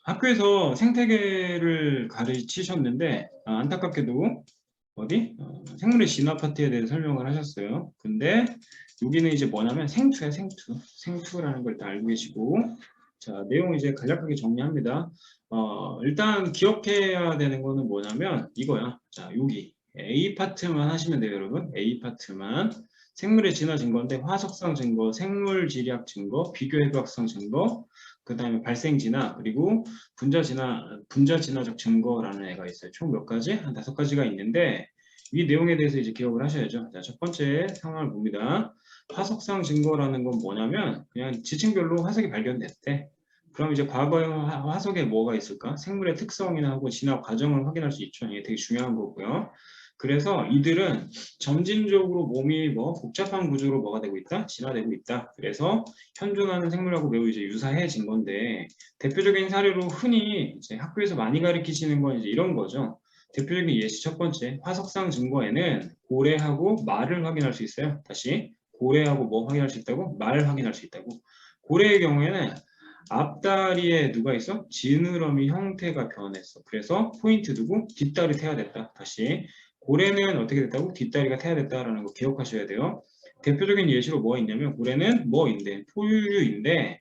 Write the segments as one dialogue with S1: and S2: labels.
S1: 학교에서 생태계를 가르치셨는데 안타깝게도 생물의 진화 파트에 대해서 설명을 하셨어요. 근데 여기는 이제 뭐냐면 생투야, 생투. 생투라는 걸 다 알고 계시고, 자, 내용 이제 간략하게 정리합니다. 일단 기억해야 되는 거는 뭐냐면 이거야. 자, 여기 A 파트만 하시면 돼요, 여러분. A 파트만. 생물의 진화 증거인데 화석상 증거, 생물 지리학 증거, 비교 해부학성 증거, 그 다음에 발생 진화, 그리고 분자 진화적 증거라는 애가 있어요. 총 몇 가지? 한 5가지가 있는데 이 내용에 대해서 이제 기억을 하셔야죠. 자, 첫 번째 상황을 봅니다. 화석상 증거라는 건 뭐냐면 그냥 지층별로 화석이 발견됐대. 그럼 이제 과거의 화석에 뭐가 있을까? 생물의 특성이나 하고 진화 과정을 확인할 수 있죠. 이게 되게 중요한 거고요. 그래서 이들은 점진적으로 몸이 복잡한 구조로 뭐가 되고 있다? 진화되고 있다. 그래서 현존하는 생물하고 매우 이제 유사해진 건데 대표적인 사례로 흔히 이제 학교에서 많이 가르치시는 건 이제 이런 거죠. 대표적인 예시 첫 번째, 화석상 증거에는 고래하고 말을 확인할 수 있어요. 다시 고래하고 뭐 확인할 수 있다고? 말 확인할 수 있다고. 고래의 경우에는 앞다리에 누가 있어? 지느러미 형태가 변했어. 그래서 포인트 두고 뒷다리 태아됐다. 다시 고래는 어떻게 됐다고? 뒷다리가 태아됐다라는 거 기억하셔야 돼요. 대표적인 예시로 뭐가 있냐면 고래는 뭐인데? 포유류인데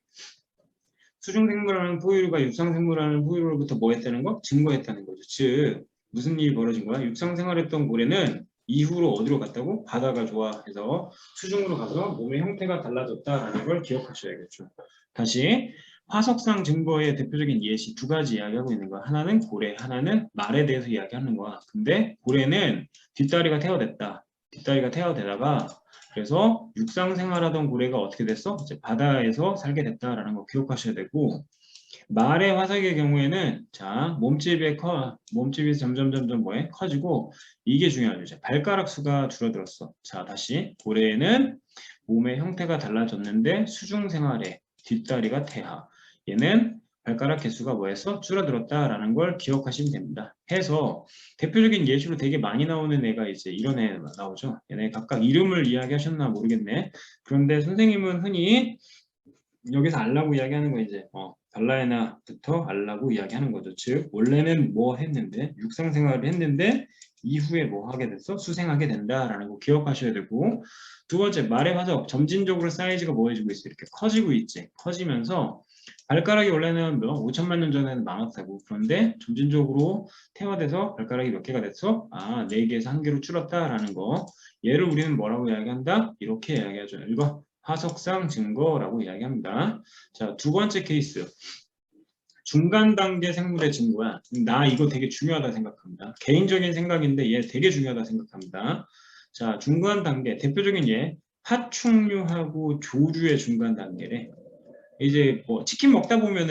S1: 수중생물하는 포유류가 육상생물하는 포유류로부터 뭐 했다는 거? 증거했다는 거죠. 즉 무슨 일이 벌어진 거야? 육상생활했던 고래는 이후로 어디로 갔다고? 바다가 좋아해서 수중으로 가서 몸의 형태가 달라졌다라는 걸 기억하셔야겠죠. 다시 화석상 증거의 대표적인 예시 2가지 이야기하고 있는 거야. 하나는 고래, 하나는 말에 대해서 이야기하는 거야. 근데 고래는 뒷다리가 태어됐다. 뒷다리가 태어되다가 그래서 육상 생활하던 고래가 어떻게 됐어? 이제 바다에서 살게 됐다라는 거 기억하셔야 되고 말의 화석의 경우에는 자 몸집이 점점 뭐해? 커지고 이게 중요하죠. 이제 발가락 수가 줄어들었어. 자 다시 고래에는 몸의 형태가 달라졌는데 수중 생활에 뒷다리가 태하. 얘는 발가락 개수가 뭐했어? 줄어들었다라는 걸 기억하시면 됩니다. 해서 대표적인 예시로 되게 많이 나오는 애가 이제 이런 애 나오죠. 얘네 각각 이름을 이야기하셨나 모르겠네. 그런데 선생님은 흔히 여기서 알라고 이야기하는 거 이제 달라에나부터 알라고 이야기하는 거죠. 즉 원래는 뭐 했는데 육상 생활을 했는데 이후에 뭐 하게 됐어? 수생하게 된다라는 거 기억하셔야 되고 두 번째 말의 화석 점진적으로 사이즈가 뭐 해지고 있어? 이렇게 커지고 있지. 커지면서 발가락이 원래는 5천만 년 전에는 많았다고. 그런데 점진적으로 퇴화돼서 발가락이 몇 개가 됐어? 4개에서 1개로 줄었다라는 거. 얘를 우리는 뭐라고 이야기한다? 이렇게 이야기하죠. 이거 화석상 증거라고 이야기합니다. 자, 두 번째 케이스. 중간 단계 생물의 증거야. 나 이거 되게 중요하다 생각합니다. 개인적인 생각인데 얘 되게 중요하다 생각합니다. 자, 중간 단계. 대표적인 얘. 파충류하고 조류의 중간 단계래. 이제 뭐 치킨 먹다 보면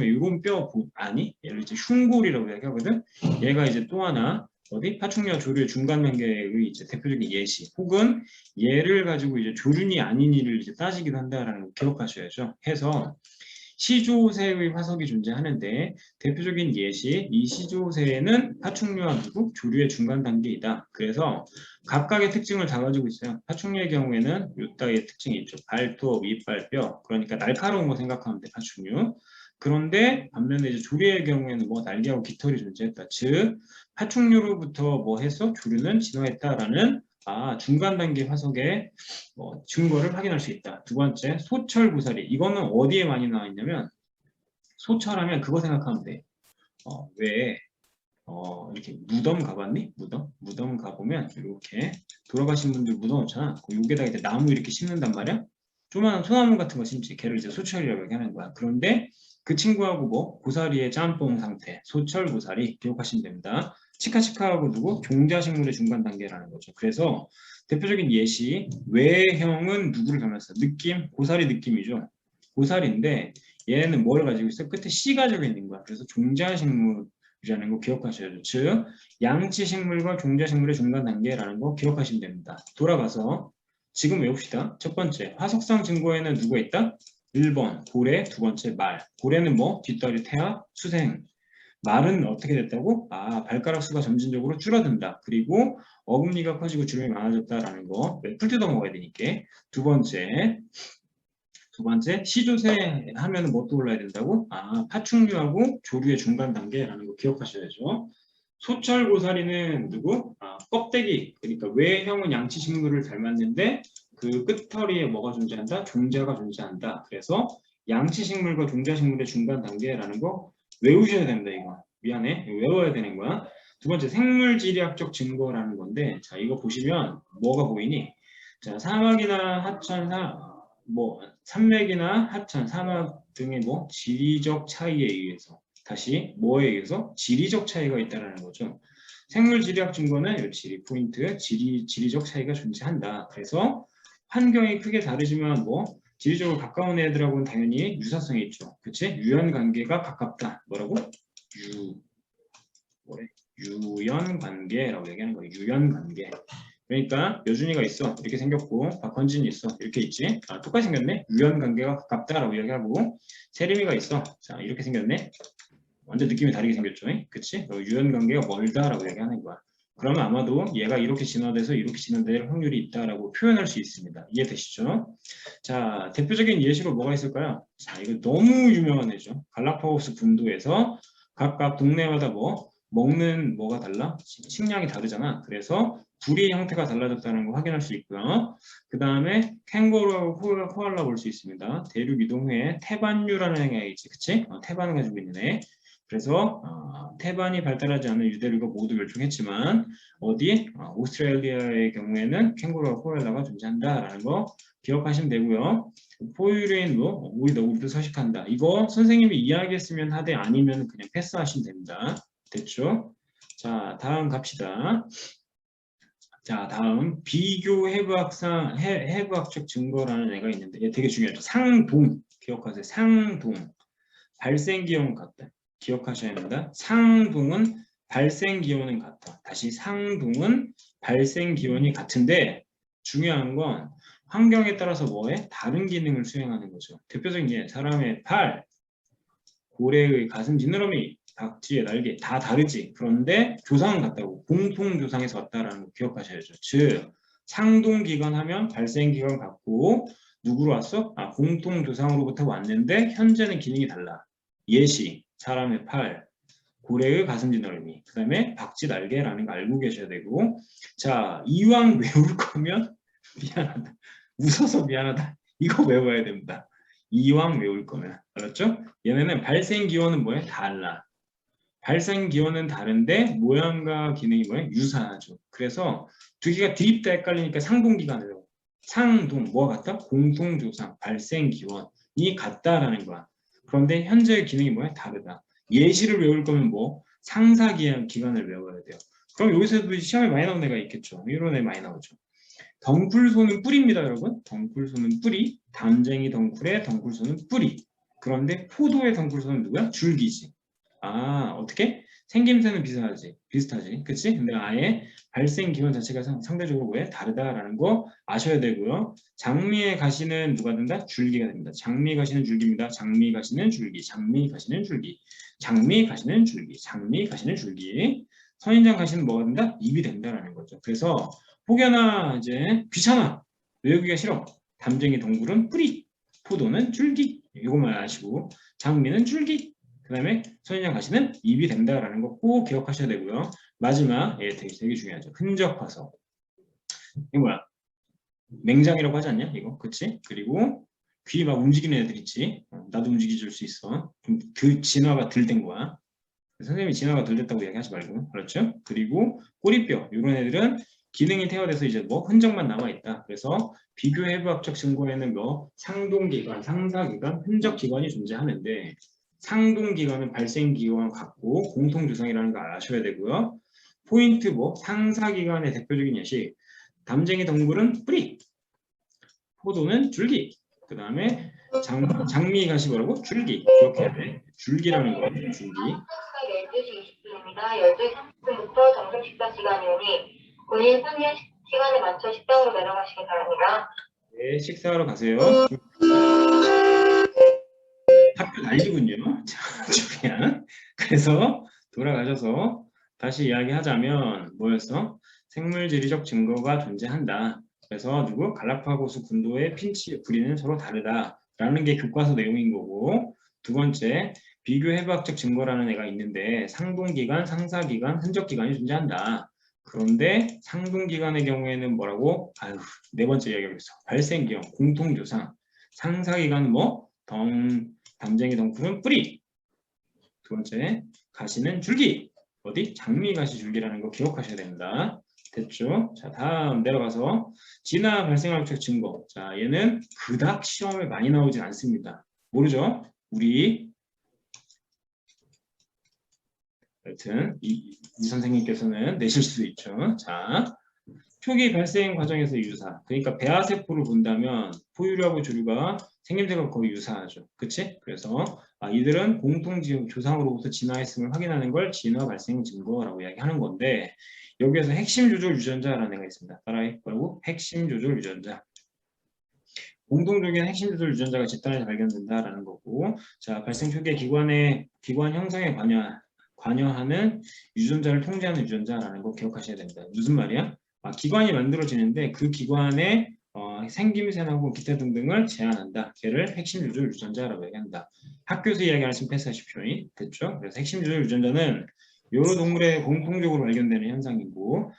S1: 이런 뼈 아니? 얘를 이제 흉골이라고 얘기하거든. 얘가 이제 또 하나 파충류와 조류의 중간 단계의 이제 대표적인 예시 혹은 얘를 가지고 이제 조류니 아니니를 이제 따지기도 한다라는 거 기억하셔야죠. 해서 시조새의 화석이 존재하는데 대표적인 예시 이 시조새는 파충류와 누구? 조류의 중간 단계이다. 그래서 각각의 특징을 다 가지고 있어요. 파충류의 경우에는 요따의 특징이 있죠. 발톱, 이빨, 뼈. 그러니까 날카로운 거 생각하면 돼, 파충류. 그런데 반면에 이제 조류의 경우에는 뭐 날개하고 깃털이 존재했다. 즉 파충류로부터 뭐 해서 조류는 진화했다라는 중간 단계 화석의 증거를 확인할 수 있다. 두 번째, 소철구사리. 이거는 어디에 많이 나와 있냐면 소철하면 그거 생각하면 돼. 왜 이렇게 무덤 가봤니? 무덤 가보면 이렇게 돌아가신 분들 무덤 없잖아. 여기다가 이제 나무 이렇게 심는단 말이야. 조그마한 소나무 같은 거 심지. 걔를 이제 소철이라고 얘기하는 거야. 그런데 그 친구하고 고사리의 짬뽕 상태, 소철고사리 기억하시면 됩니다. 치카치카하고 누구? 종자식물의 중간 단계라는 거죠. 그래서 대표적인 예시, 외형은 누구를 닮았어? 느낌? 고사리 느낌이죠. 고사리인데 얘는 뭘 가지고 있어? 끝에 씨가 적혀 있는 거야. 그래서 종자식물이라는 거 기억하셔야죠. 즉 양치식물과 종자식물의 중간 단계라는 거 기억하시면 됩니다. 돌아가서 지금 외웁시다. 첫 번째, 화석상 증거에는 누가 있다? 1번 고래, 두 번째 말. 고래는 뭐? 뒷다리 태아, 수생. 말은 어떻게 됐다고? 발가락 수가 점진적으로 줄어든다. 그리고 어금니가 커지고 주름이 많아졌다라는 거. 풀 뜯어 먹어야 되니까. 두 번째 두 번째, 시조새 하면 뭐 떠올라야 된다고? 파충류하고 조류의 중간 단계라는 거 기억하셔야죠. 소철고사리는 누구? 껍데기, 그러니까 외형은 양치식물을 닮았는데 그 끝털이에 뭐가 존재한다? 종자가 존재한다. 그래서 양치식물과 종자식물의 중간 단계라는 거 외우셔야 됩니다. 이거 미안해, 외워야 되는 거야. 두 번째, 생물지리학적 증거라는 건데, 자 이거 보시면 뭐가 보이니? 자, 사막이나 하천, 산맥이나 하천, 사막 등의 지리적 차이에 의해서, 다시 뭐에 의해서? 지리적 차이가 있다는 거죠. 생물 지리학 증거는 이 지리 포인트, 지리적 차이가 존재한다. 그래서 환경이 크게 다르지만 지리적으로 가까운 애들하고는 당연히 유사성이 있죠. 그치? 유연 관계가 가깝다. 뭐라고? 유연 관계라고 얘기하는 거예요. 유연 관계. 그러니까 여준이가 있어 이렇게 생겼고 박헌진이 있어 이렇게 있지. 똑같이 생겼네. 유연 관계가 가깝다라고 이야기하고 세림이가 있어 자 이렇게 생겼네. 완전 느낌이 다르게 생겼죠. 그치? 유연 관계가 멀다라고 얘기하는 거야. 그러면 아마도 얘가 이렇게 진화돼서 이렇게 진화될 확률이 있다라고 표현할 수 있습니다. 이해되시죠? 자, 대표적인 예시로 뭐가 있을까요? 자, 이거 너무 유명한 애죠. 갈라파고스 분도에서 각각 동네마다 먹는 뭐가 달라? 식량이 다르잖아. 그래서 부리 형태가 달라졌다는 거 확인할 수 있고요. 그 다음에 캥거루하고 코알라 볼 수 있습니다. 대륙 이동 후에 태반류라는 애가 있지, 그치? 태반을 가지고 있는 애. 그래서 태반이 발달하지 않은 유대류가 모두 멸종했지만 어디? 오스트레일리아의 경우에는 캥거루와 코알라가 존재한다라는 거 기억하시면 되고요. 포유류인도 우리도 서식한다. 이거 선생님이 이야기했으면 하되 아니면 그냥 패스하시면 됩니다. 됐죠? 자, 다음 갑시다. 자, 다음 비교 해부학적 증거라는 애가 있는데 얘 되게 중요하죠. 상동 기억하세요. 상동 발생 기온 같다. 기억하셔야 합니다. 상동은 발생 기온은 같다. 다시 상동은 발생 기온이 같은데 중요한 건 환경에 따라서 다른 기능을 수행하는 거죠. 대표적인 게 사람의 팔, 고래의 가슴, 지느러미, 박쥐의 날개 다 다르지. 그런데 조상은 같다고. 공통 조상에서 왔다라는 거 기억하셔야죠. 즉 상동기관 하면 발생기관 같고 누구로 왔어? 공통 조상으로부터 왔는데 현재는 기능이 달라. 예시, 사람의 팔, 고래의 가슴 지느러미, 그 다음에 박쥐 날개라는 거 알고 계셔야 되고 자, 이왕 외울 거면 미안하다. 웃어서 미안하다. 이거 외워야 됩니다. 이왕 외울 거면. 알았죠? 얘네는 발생 기원은 달라. 발생 기원은 다른데 모양과 기능이 유사하죠. 그래서 두 개가 드립다 헷갈리니까 상동기관으로 상동 뭐가 같다? 공통조상 발생 기원이 같다라는 거야. 그런데 현재의 기능이 다르다. 예시를 외울 거면 상사기관을 외워야 돼요. 그럼 여기서도 시험에 많이 나오는 애가 있겠죠. 이런 애 많이 나오죠. 덩굴소는 뿌리입니다, 여러분. 덩굴소는 뿌리. 담쟁이 덩굴의 덩굴소는 뿌리. 그런데 포도의 덩굴소는 누구야? 줄기지. 어떻게? 생김새는 비슷하지. 그치? 근데 아예 발생 기원 자체가 상대적으로 다르다라는 거 아셔야 되고요. 장미의 가시는 누가 된다? 줄기가 됩니다. 장미 가시는 줄기입니다. 장미 가시는 줄기, 장미 가시는 줄기, 장미 가시는 줄기, 장미 가시는 줄기. 선인장 가시는 뭐가 된다? 잎이 된다라는 거죠. 그래서 혹여나 이제 귀찮아, 외우기가 싫어. 담쟁이 덩굴은 뿌리, 포도는 줄기. 이것만 아시고 장미는 줄기. 그 다음에 선인장 가시는 잎이 된다라는 거 꼭 기억하셔야 되고요. 마지막 되게 중요하죠. 흔적 화석. 이거 뭐야? 맹장이라고 하지 않냐? 이거 그치? 그리고 귀 막 움직이는 애들 있지? 나도 움직여줄 수 있어. 좀 진화가 덜 된 거야. 선생님이 진화가 덜 됐다고 얘기하지 말고. 그렇죠? 그리고 꼬리뼈 이런 애들은 기능이 퇴화돼서 이제 흔적만 남아있다. 그래서 비교 해부학적 증거에는 상동기관, 상사기관, 흔적기관이 존재하는데 상동기관은 발생기관 같고 공통조상이라는 거 아셔야 되고요. 포인트 상사기관의 대표적인 예시 담쟁이 덩굴은 뿌리, 포도는 줄기, 그 다음에 장미 가시 뭐라고? 줄기. 기억해야 돼. 줄기라는 거예요. 줄기.
S2: 12시 20분입니다. 12시 30분부터 점심 식사 시간이오니 본인 상의 시간에 맞춰 식당으로 내려가시기 바랍니다.
S1: 네, 식사하러 가세요. 학교 난리군요. 자, 그래서 돌아가셔서 다시 이야기하자면 뭐였어? 생물지리적 증거가 존재한다. 그래서 갈라파고스 군도의 핀치 부리는 서로 다르다. 라는 게 교과서 내용인 거고, 두 번째, 비교 해부학적 증거라는 애가 있는데 상동기간, 상사기간, 흔적기간이 존재한다. 그런데 상동기간의 경우에는 뭐라고? 아유, 네 번째 이야기하겠어. 발생기형, 공통조상. 상사기간은 뭐? 담쟁이 덩쿨은 뿌리. 두 번째, 가시는 줄기. 어디? 장미가시 줄기라는 거 기억하셔야 됩니다. 됐죠? 자, 다음 내려가서 진화 발생학적 증거. 자, 얘는 그닥 시험에 많이 나오진 않습니다. 모르죠? 우리 하여튼 이 선생님께서는 내실 수도 있죠. 자, 초기 발생 과정에서 유사. 그러니까 배아세포를 본다면 포유류하고 조류가 생김새가 거의 유사하죠. 그치? 그래서 이들은 공통 조상으로부터 진화했음을 확인하는 걸 진화 발생 증거라고 이야기하는 건데 여기에서 핵심 조절 유전자라는 애가 있습니다. 따라해. 뭐라고? 핵심 조절 유전자. 공통적인 핵심 조절 유전자가 집단에서 발견된다라는 거고, 자, 발생 초기에 기관 형성에 관여하는 유전자를 통제하는 유전자라는 거 기억하셔야 됩니다. 무슨 말이야? 기관이 만들어지는데 그 기관의 생김새나 혹은 기타 등등을 제한한다. 걔를 핵심 조절 유전자라고 얘기한다. 학교에서 이야기 안 했으면 패스하십시오. 됐죠? 그래서 핵심 조절 유전자는 여러 동물에 공통적으로 발견되는 현상이고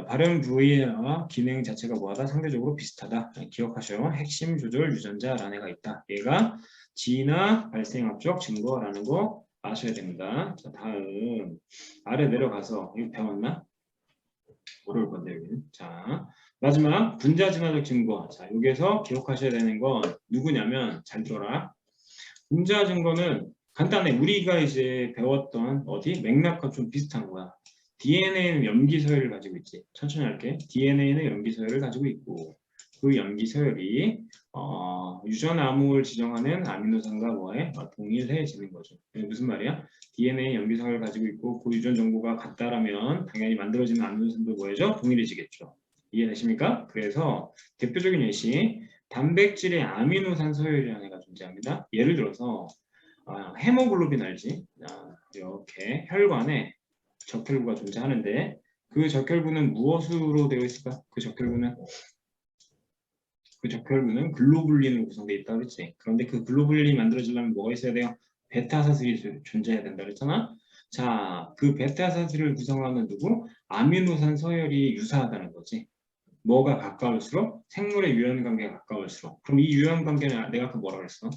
S1: 발현 부위와 기능 자체가 뭐하다? 상대적으로 비슷하다. 기억하셔요. 핵심 조절 유전자라는 애가 있다. 얘가 진화 발생학적 증거라는 거 아셔야 됩니다. 자, 다음 아래 내려가서 이거 배웠나? 어려울 건데 여기는. 자, 마지막 분자 진화적 증거. 자, 여기에서 기억하셔야 되는 건 누구냐면 잘 들어라. 분자 증거는 간단해. 우리가 이제 배웠던 어디 맥락과 좀 비슷한 거야. DNA는 염기 서열을 가지고 있지. 천천히 할게. DNA는 염기 서열을 가지고 있고 그 염기 서열이 유전암을 지정하는 아미노산과 뭐에 동일해지는 거죠. 이게 무슨 말이야? DNA 염기 서열을 가지고 있고 그 유전 정보가 같다라면 당연히 만들어지는 아미노산도 뭐예요? 동일해지겠죠. 이해되십니까? 그래서 대표적인 예시 단백질의 아미노산 서열이라는 애가 존재합니다. 예를 들어서 헤모글로빈 알지? 이렇게 혈관에 적혈구가 존재하는데 그 적혈구는 무엇으로 되어 있을까? 그 적혈구는 글로불린으로 구성되어 있다 그랬지. 그런데 그 글로불린이 만들어지려면 뭐가 있어야 돼요? 베타사슬이 존재해야 된다 그랬잖아. 자, 그 베타사슬을 구성하는 누구? 아미노산 서열이 유사하다는 거지. 뭐가 가까울수록? 생물의 유연관계가 가까울수록. 그럼 이 유연관계는 내가 아까 뭐라 그랬어?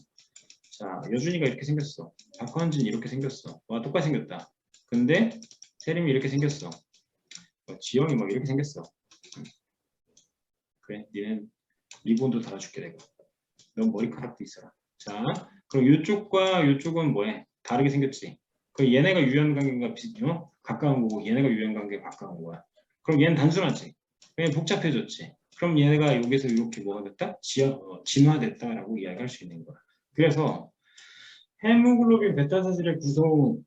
S1: 자, 여준이가 이렇게 생겼어. 박헌진 이렇게 생겼어. 와, 똑같이 생겼다. 근데 세림이 이렇게 생겼어. 지영이 막 이렇게 생겼어. 그래, 니는 리본도 달아줄게 내가. 넌 머리카락도 있어라. 자, 그럼 이쪽과 이쪽은 뭐해? 다르게 생겼지. 그 얘네가 유연관계가 가까운 거고 얘네가 유연관계가 가까운 거야. 그럼 얘는 단순하지. 그냥 복잡해졌지. 그럼 얘네가 여기서 이렇게 뭐가 됐다? 진화됐다라고 이야기할 수 있는 거야. 그래서 헤모글로빈 베타사슬의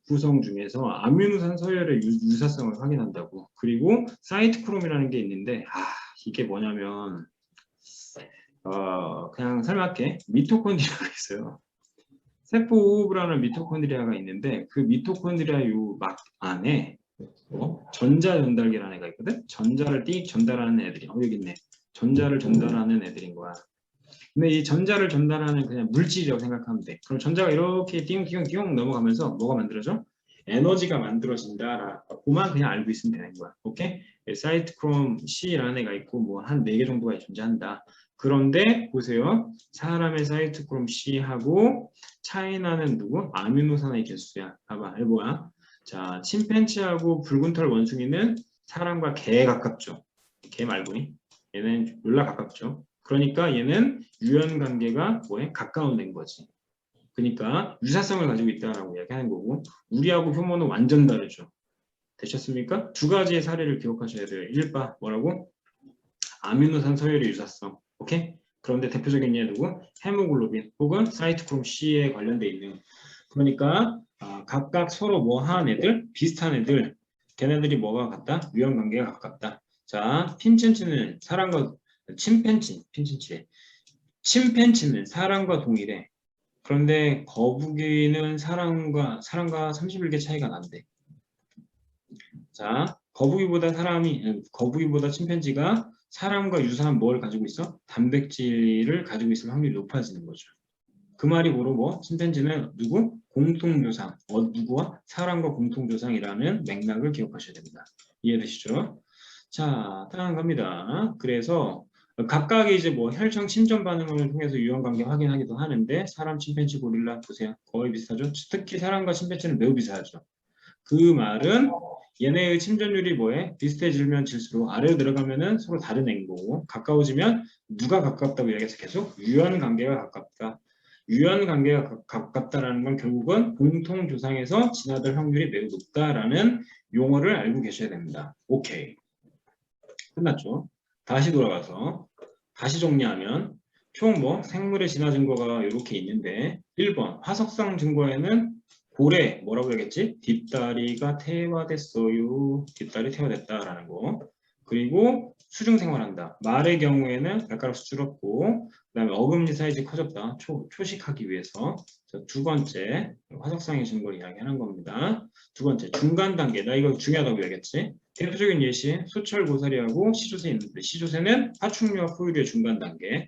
S1: 구성 중에서 아미노산 서열의 유사성을 확인한다고. 그리고 사이트크롬이라는 게 있는데 이게 뭐냐면 그냥 설명할게. 미토콘드리아가 있어요. 세포호흡을 하는 미토콘드리아가 있는데 그 미토콘드리아 요 막 안에 전자 전달기라는 애가 있거든. 전자를 띡 전달하는 애들이 여기 있네. 전자를 전달하는 애들인 거야. 근데 이 전자를 전달하는 그냥 물질이라고 생각하면 돼. 그럼 전자가 이렇게 띵띵띵 넘어가면서 뭐가 만들어져? 에너지가 만들어진다라고만 그냥 알고 있으면 되는 거야. 오케이? 사이트크롬 C라는 애가 있고 뭐 한 4개 정도가 존재한다. 그런데 보세요. 사람의 사이트크롬 C하고 차이 나는 누구? 아미노산의 개수야. 봐봐. 이거 뭐야? 자, 침팬지하고 붉은털 원숭이는 사람과 개 가깝죠. 개 말고니. 얘는 졸라 가깝죠. 그러니까 얘는 유연관계가 뭐에 가까운 된 거지. 그러니까 유사성을 가지고 있다라고 이야기하는 거고 우리하고 효모는 완전 다르죠. 되셨습니까? 두 가지의 사례를 기억하셔야 돼요. 1바 뭐라고? 아미노산 서열의 유사성. 오케이? 그런데 대표적인 예 누구? 헤모글로빈 혹은 사이트크롬 C에 관련돼 있는. 그러니까 각각 서로 뭐한 애들? 비슷한 애들. 걔네들이 뭐가 같다? 유연관계가 가깝다. 자, 핀첸치는 사람과 침팬지는 사람과 동일해. 그런데 거북이는 사람과 31개 차이가 난대. 자, 거북이보다 침팬지가 사람과 유사한 뭘 가지고 있어? 단백질을 가지고 있을 확률이 높아지는 거죠. 그 말이 뭐로 뭐 침팬지는 누구? 공통조상. 누구와? 사람과 공통조상이라는 맥락을 기억하셔야 됩니다. 이해되시죠? 자, 다음 갑니다. 그래서 각각의 이제 뭐 혈청 침전 반응을 통해서 유형관계 확인하기도 하는데 사람, 침팬지, 고릴라 보세요. 거의 비슷하죠? 특히 사람과 침팬지는 매우 비슷하죠. 그 말은 얘네의 침전율이 뭐해? 비슷해지면 질수록 아래로 들어가면은 서로 다른 행보고 가까워지면 누가 가깝다고 얘기해서 계속 유연관계가 가깝다. 유연관계가 가깝다라는 건 결국은 공통조상에서 진화될 확률이 매우 높다라는 용어를 알고 계셔야 됩니다. 오케이. 끝났죠? 다시 돌아가서 다시 정리하면 총 뭐 생물의 진화 증거가 이렇게 있는데 1번 화석상 증거에는 고래 뭐라고 얘기했지? 뒷다리가 태화됐어요. 뒷다리 태화됐다라는 거. 그리고 수중 생활한다. 말의 경우에는 발가락 수줄었고 그다음에 어금니 사이즈 커졌다. 초식하기 위해서. 두 번째 화석상의 증거를 이야기하는 겁니다. 두 번째 중간 단계. 나 이거 중요하다고 얘기했지? 대표적인 예시 소철고사리하고 시조새 있는데 시조새는 파충류와 포유류의 중간 단계,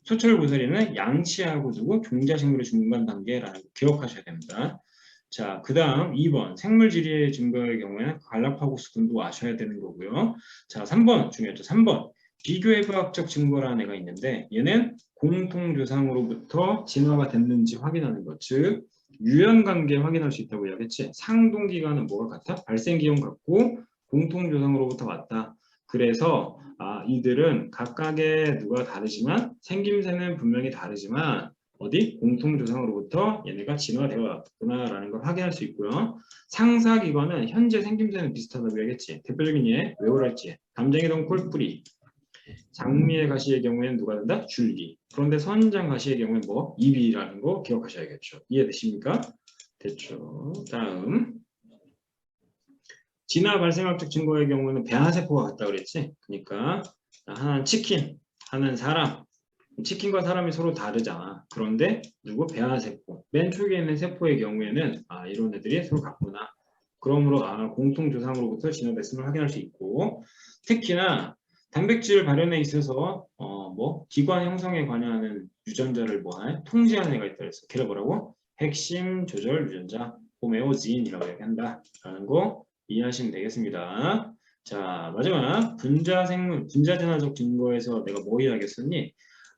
S1: 소철고사리는 양치하고 두고 종자식물의 중간 단계라는 거 기억하셔야 됩니다. 자, 그 다음 2번 생물지리의 증거의 경우에는 갈라파고스 군도 아셔야 되는 거고요. 자, 3번 중요하죠. 3번 비교해부학적 증거라는 애가 있는데 얘는 공통조상으로부터 진화가 됐는지 확인하는 것, 즉 유연관계 확인할 수 있다고 이야기했지. 상동기간은 뭐가 같아? 발생기온 같고 공통조상으로부터 왔다. 그래서 이들은 각각의 누가 다르지만 생김새는 분명히 다르지만 어디? 공통조상으로부터 얘네가 진화되어 왔구나라는 걸 확인할 수 있고요. 상사기관은 현재 생김새는 비슷하다고 얘기했지. 대표적인 예, 외우랄지 담쟁이동 콜뿌리, 장미의 가시의 경우에는 누가 된다? 줄기. 그런데 선장 가시의 경우에는 뭐? 입이라는 거 기억하셔야겠죠. 이해되십니까? 됐죠. 다음 진화 발생학적 증거의 경우는 배아세포가 같다 그랬지. 그러니까 하나는 치킨, 하나는 사람. 치킨과 사람이 서로 다르잖아. 그런데 누구? 배아세포. 맨 초기에 있는 세포의 경우에는 이런 애들이 서로 같구나. 그러므로 공통조상으로부터 진화됐음을 확인할 수 있고 특히나 단백질 발현에 있어서 기관 형성에 관여하는 유전자를 통제하는 애가 있다 그랬어. 걔를 뭐라고? 핵심 조절 유전자 호메오진이라고 얘기한다라는 거 이해하시면 되겠습니다. 자, 마지막 분자 진화적 증거에서 내가 뭐 이야기했었니?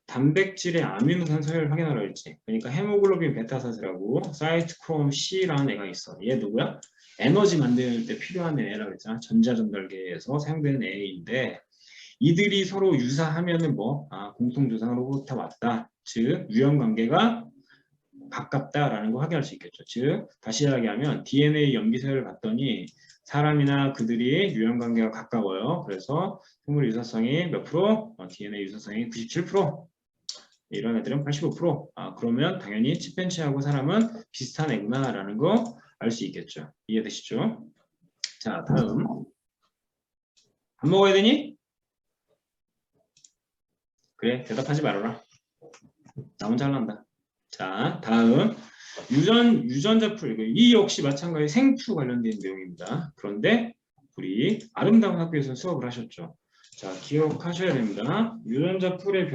S1: 단백질의 아미노산 서열을 확인하라 했지. 그러니까 헤모글로빈 베타사슬하고 사이트크롬 C라는 애가 있어. 얘 누구야? 에너지 만들 때 필요한 애라고 했잖아. 전자전달계에서 사용되는 애인데 이들이 서로 유사하면은 공통조상으로부터 왔다. 즉 유형관계가 가깝다라는 거 확인할 수 있겠죠. 즉 다시 이야기하면 DNA 염기서열을 봤더니 사람이나 그들이 유형관계가 가까워요. 그래서 생물 유사성이 몇 프로? DNA 유사성이 97%. 이런 애들은 85%. 그러면 당연히 침팬지하고 사람은 비슷한 애구나라는 거 알 수 있겠죠. 이해되시죠? 자, 다음. 밥 먹어야 되니? 그래, 대답하지 말아라. 나 혼자 할란다. 자, 다음. 유전자 풀. 이 역시 마찬가지 생투 관련된 내용입니다. 그런데 우리 아름다운 학교에서 수업을 하셨죠. 자, 기억하셔야 됩니다. 유전자 풀의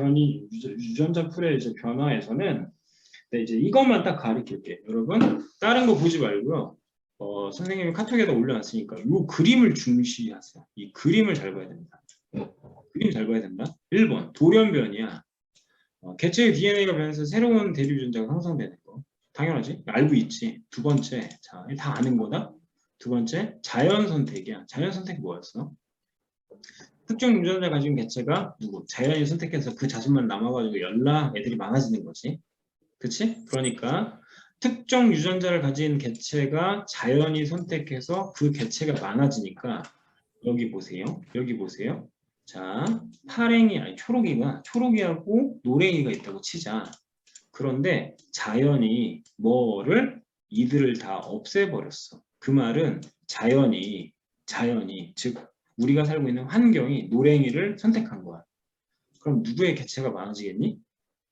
S1: 이제 변화에서는 이제 이것만 딱 가르칠게. 여러분, 다른 거 보지 말고요. 선생님이 카톡에다 올려놨으니까 이 그림을 중시하세요. 이 그림을 잘 봐야 됩니다. 그림 잘 봐야 된다. 1번, 돌연변이야. 개체의 DNA가 변해서 새로운 대리 유전자가 형성되는 거. 당연하지. 알고 있지. 두 번째, 자, 다 아는 거다. 두 번째, 자연 선택이야. 자연 선택 뭐였어? 특정 유전자 가진 개체가 누구? 자연이 선택해서 그 자손만 남아가지고 애들이 많아지는 거지. 그치? 그러니까 특정 유전자를 가진 개체가 자연이 선택해서 그 개체가 많아지니까 여기 보세요. 여기 보세요. 자, 초록이하고 노랭이가 있다고 치자. 그런데 자연이 이들을 다 없애버렸어. 그 말은 자연이 즉 우리가 살고 있는 환경이 노랭이를 선택한 거야. 그럼 누구의 개체가 많아지겠니?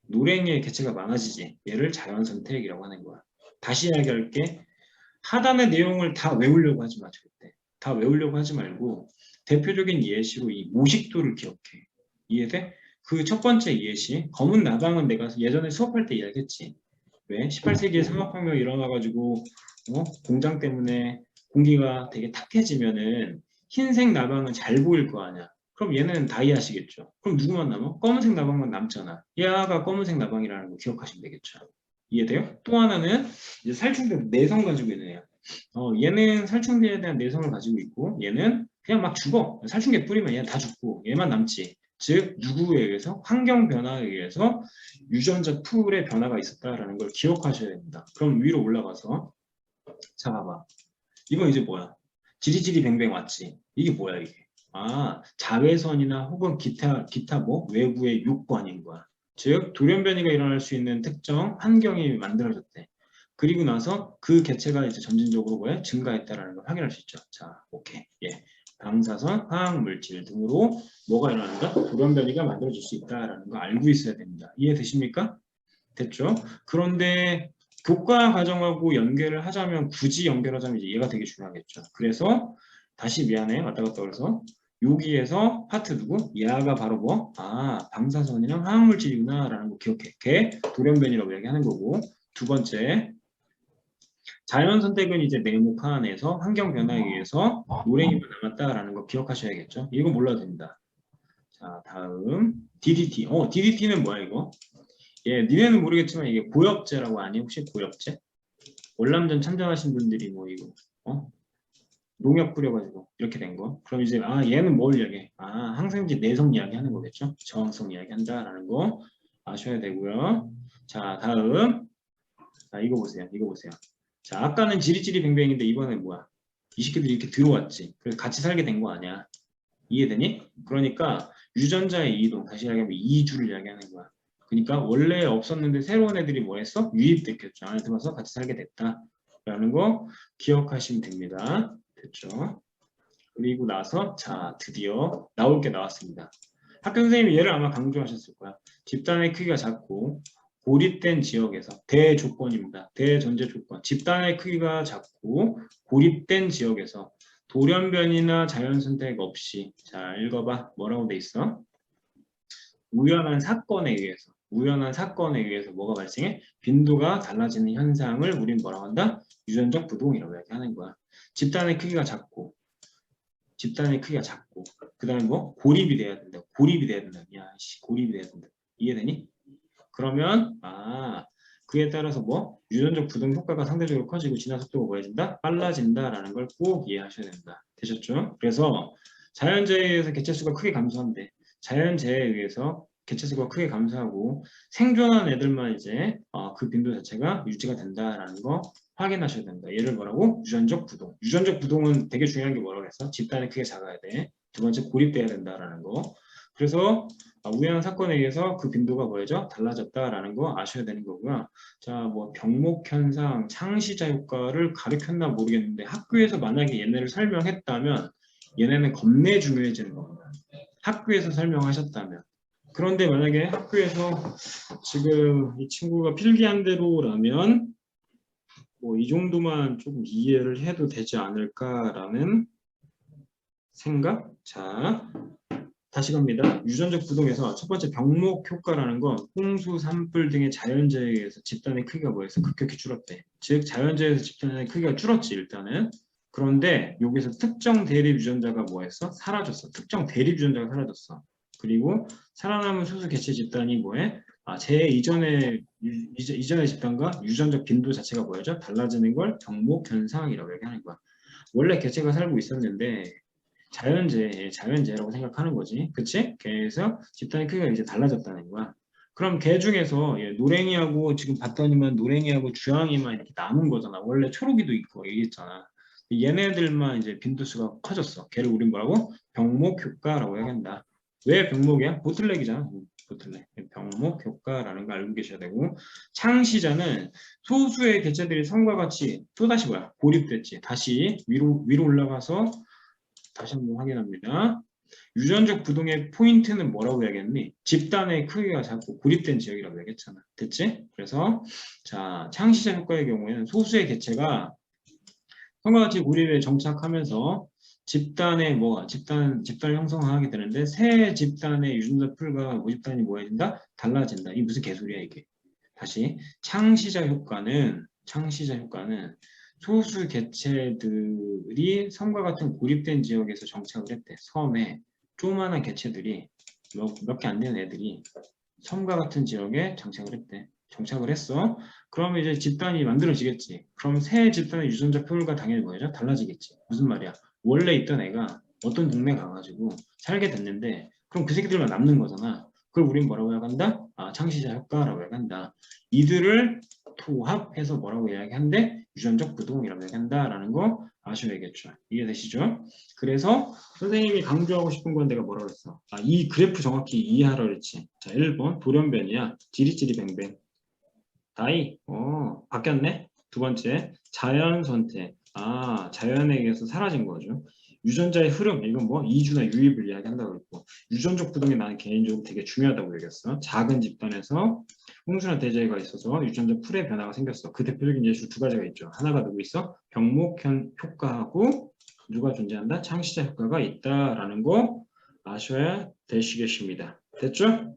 S1: 노랭이의 개체가 많아지지. 얘를 자연 선택이라고 하는 거야. 다시 이야기할게. 하단의 내용을 다 외우려고 하지 마. 절대. 다 외우려고 하지 말고 대표적인 예시로 이 모식도를 기억해. 이해돼? 그 첫 번째 예시. 검은 나방은 내가 예전에 수업할 때 이야기했지. 왜? 18세기에 산업혁명이 일어나가지고 공장 때문에 공기가 되게 탁해지면은 흰색 나방은 잘 보일 거 아니야. 그럼 얘는 다이아시겠죠. 그럼 누구만 남아? 검은색 나방만 남잖아. 얘가 검은색 나방이라는 거 기억하시면 되겠죠. 이해돼요? 또 하나는 이제 살충제 내성 가지고 있는 애야. 얘는 살충제에 대한 내성을 가지고 있고 얘는 그냥 막 죽어. 살충제 뿌리면 얘는 다 죽고 얘만 남지. 즉 누구에 의해서 환경 변화에 의해서 유전자 풀의 변화가 있었다라는 걸 기억하셔야 됩니다. 그럼 위로 올라가서 자 봐봐. 이건 이제 뭐야? 지리지리 뱅뱅 왔지. 이게 뭐야 이게? 아 자외선이나 혹은 기타 뭐 외부의 요건인 거야. 즉 돌연변이가 일어날 수 있는 특정 환경이 만들어졌대. 그리고 나서 그 개체가 이제 점진적으로 뭐에 증가했다라는 걸 확인할 수 있죠. 자, 오케이. 예. 방사선, 화학물질 등으로 뭐가 일어난다? 돌연변이가 만들어질 수 있다라는 거 알고 있어야 됩니다. 이해되십니까? 됐죠? 그런데 교과 과정하고 연결을 하자면 굳이 연결하자면 이제 얘가 되게 중요하겠죠. 그래서 다시 미안해 왔다 갔다 그래서 여기에서 파트 누구? 얘가 바로 뭐? 아 방사선이랑 화학물질이구나 라는 거 기억해. 걔 돌연변이라고 얘기하는 거고 두 번째 자연 선택은 이제 네모칸 안에서 환경 변화에 의해서 노랭이만 남았다라는 거 기억하셔야겠죠. 이거 몰라도 됩니다. 자 다음 DDT. DDT는 뭐야 이거? 예, 니네는 모르겠지만 이게 고엽제라고 아니? 혹시 고엽제? 월남전 참전하신 분들이 뭐 이거 농약 뿌려가지고 이렇게 된 거. 그럼 이제 얘는 뭘 이야기해? 항생제 내성 이야기하는 거겠죠? 저항성 이야기한다라는 거 아셔야 되고요. 자 다음 자 이거 보세요. 이거 보세요. 자 아까는 지리지리 뱅뱅인데 이번엔 뭐야? 이 새끼들이 이렇게 들어왔지. 그래서 같이 살게 된 거 아니야? 이해되니? 그러니까 유전자의 이동 다시 이야기하면 이주를 이야기하는 거야. 그러니까 원래 없었는데 새로운 애들이 뭐 했어? 유입됐겠죠. 안에 들어와서 같이 살게 됐다. 라는 거 기억하시면 됩니다. 됐죠? 그리고 나서 자 드디어 나올 게 나왔습니다. 학교 선생님이 얘를 아마 강조하셨을 거야. 집단의 크기가 작고 고립된 지역에서 대조건입니다. 대전제 조건. 집단의 크기가 작고 고립된 지역에서 돌연변이나 자연선택 없이 자 읽어봐. 뭐라고 돼 있어? 우연한 사건에 의해서 뭐가 발생해? 빈도가 달라지는 현상을 우린 뭐라고 한다? 유전적 부동이라고 얘기하는 거야. 집단의 크기가 작고 그 다음에 뭐? 고립이 돼야 된다. 고립이 돼야 된다. 이해되니? 그러면 그에 따라서 뭐? 유전적 부동 효과가 상대적으로 커지고 진화 속도가 뭐해진다? 빨라진다라는 걸 꼭 이해하셔야 된다. 되셨죠? 그래서 자연재해에 의해서 개체수가 크게 감소한대. 자연재해에 의해서 개체수가 크게 감소하고 생존한 애들만 이제 그 빈도 자체가 유지가 된다라는 거 확인하셔야 된다. 얘를 뭐라고? 유전적 부동. 유전적 부동은 되게 중요한 게 뭐라고 했어? 집단이 크게 작아야 돼. 두 번째 고립돼야 된다라는 거. 그래서 우연한 사건에 의해서 그 빈도가 뭐죠? 달라졌다라는 거 아셔야 되는 거고요. 자, 뭐 병목 현상, 창시자 효과를 가르쳤나 모르겠는데 학교에서 만약에 얘네를 설명했다면 얘네는 겁내 중요해지는 겁니다. 학교에서 설명하셨다면. 그런데 만약에 학교에서 지금 이 친구가 필기한 대로라면 뭐 이 정도만 조금 이해를 해도 되지 않을까라는 생각? 자, 다시 갑니다. 유전적 부동에서 첫 번째 병목 효과라는 건 홍수, 산불 등의 자연재해에 의해서 집단의 크기가 뭐해서 급격히 줄었대. 즉 자연재해에서 집단의 크기가 줄었지 일단은. 그런데 여기서 특정 대립 유전자가 뭐했어? 사라졌어. 특정 대립 유전자가 사라졌어. 그리고 살아남은 소수 개체 집단이 뭐해? 이전의 집단과 유전적 빈도 자체가 뭐였죠? 달라지는 걸 병목 현상이라고 얘기하는 거야. 원래 개체가 살고 있었는데 자연재해라고 생각하는 거지. 그치? 그래서 집단의 크기가 이제 달라졌다는 거야. 그럼 개 중에서 노랭이하고 지금 봤더니만 노랭이하고 주황이만 이렇게 남은 거잖아. 원래 초록이도 있고 얘기했잖아. 얘네들만 이제 빈도수가 커졌어. 걔를 우린 뭐라고? 병목 효과라고 얘기한다. 왜 병목이야? 보틀렉이잖아. 보틀렉. 병목 효과라는 걸 알고 계셔야 되고 창시자는 소수의 개체들이 성과 같이 또다시 뭐야? 고립됐지. 다시 위로 올라가서 다시 한번 확인합니다. 유전적 부동의 포인트는 뭐라고 해야겠니? 집단의 크기가 작고 고립된 지역이라고 얘기했잖아. 됐지? 그래서 자 창시자 효과의 경우에는 소수의 개체가 성과 같이 고립에 정착하면서 집단의 집단을 형성하게 되는데 새 집단의 유전자 풀과 모집단이 뭐해진다? 달라진다. 이게 무슨 개소리야 이게? 다시 창시자 효과는 소수 개체들이 섬과 같은 고립된 지역에서 정착을 했대. 섬에 조그마한 개체들이 몇 개 안 되는 애들이 섬과 같은 지역에 정착을 했대. 정착을 했어. 그러면 이제 집단이 만들어지겠지. 그럼 새 집단의 유전자 표율과 당연히 뭐죠? 달라지겠지. 무슨 말이야? 원래 있던 애가 어떤 동네 가가지고 살게 됐는데 그럼 그 새끼들만 남는 거잖아. 그걸 우린 뭐라고 해야한다? 창시자 효과라고 해야한다. 이들을 통합해서 뭐라고 이야기한대? 유전적 부동이라고 얘기한다라는 거 아셔야겠죠. 이해되시죠? 그래서 선생님이 강조하고 싶은 건 내가 뭐라고 했어? 이 그래프 정확히 이해하라 그랬지. 자, 1번 돌연변이야. 지리지리뱅뱅. 다이. 바뀌었네. 두 번째 자연 선택. 자연에 의해서 사라진 거죠. 유전자의 흐름, 이건 뭐 이주나 유입을 이야기한다고 했고, 유전적 부동이 나는 개인적으로 되게 중요하다고 얘기했어. 작은 집단에서 홍수나 대재해가 있어서 유전자 풀의 변화가 생겼어. 그 대표적인 예시 두 가지가 있죠. 하나가 누구 있어? 병목현 효과하고 누가 존재한다? 창시자 효과가 있다라는 거 아셔야 되시겠습니다. 됐죠?